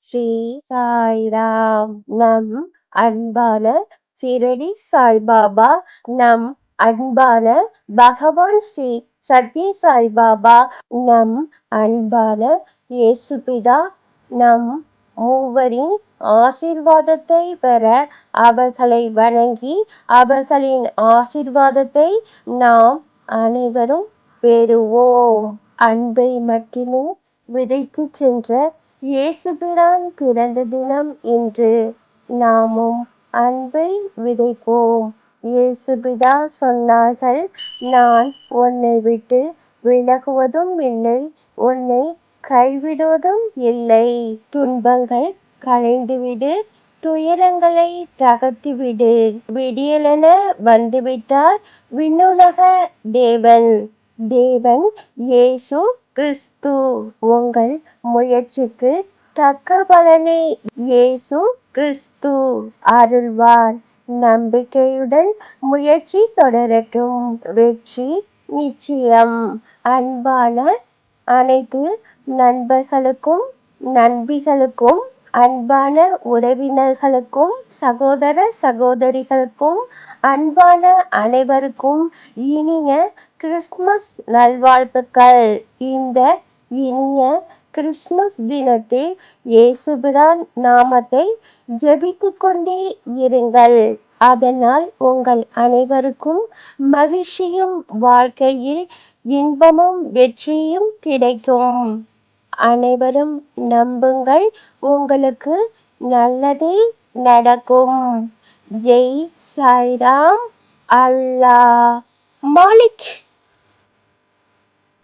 ஸ்ரீ சாய்ராம். நம் அன்பான சிரடி சாய்பாபா, நம் அன்பான பகவான் ஸ்ரீ சத்ய சாய்பாபா, நம் அன்பான இயேசுபிதா, நம் மூவரின் ஆசீர்வாதத்தை பெற அவர்களை வணங்கி அவர்களின் ஆசீர்வாதத்தை நாம் அனைவரும் பெறுவோம். அன்பை மட்டுமே விதைத்துச் சென்ற இயேசுபிரான் பிறந்த தினம் இன்று. நாமும் அன்பை விதைப்போம். இயேசுபிதா சொன்னார்கள், நான் உன்னை விட்டு விலகுவதும் இல்லை, உன்னை கைவிடுவதும் இல்லை. துன்பங்கள் களைந்துவிடு, துயரங்களை தகர்த்துவிடு. விடியலென வந்துவிட்டார் விண்ணுலக தேவன். தேவன் இயேசு கிறிஸ்து. உங்கள் முயற்சிக்கு தக்க பலனை இயேசு கிறிஸ்து அருள்வார். நம்பிக்கையுடன் முயற்சி தொடரட்டும். வெற்றி நிச்சயம். அன்பான அனைத்து நண்பர்களுக்கும், நண்பிகளுக்கும், அன்பான உறவினர்களுக்கும், சகோதர சகோதரிகளுக்கும், அன்பான அனைவருக்கும் இனிய கிறிஸ்துமஸ் நல்வாழ்த்துக்கள். இந்த இனிய கிறிஸ்துமஸ் தினத்தில் இயேசுபிரான் நாமத்தை ஜெபித்துக் கொண்டே இருங்கள். அதனால் உங்கள் அனைவருக்கும் மகிழ்ச்சியும் வாழ்க்கையில் இன்பமும் வெற்றியும் கிடைக்கும். அனைவரும் நம்புங்கள், உங்களுக்கு நல்லதே நடக்கும். ஜெய் சாய்ராம். அல்லாஹ் மாலிக்.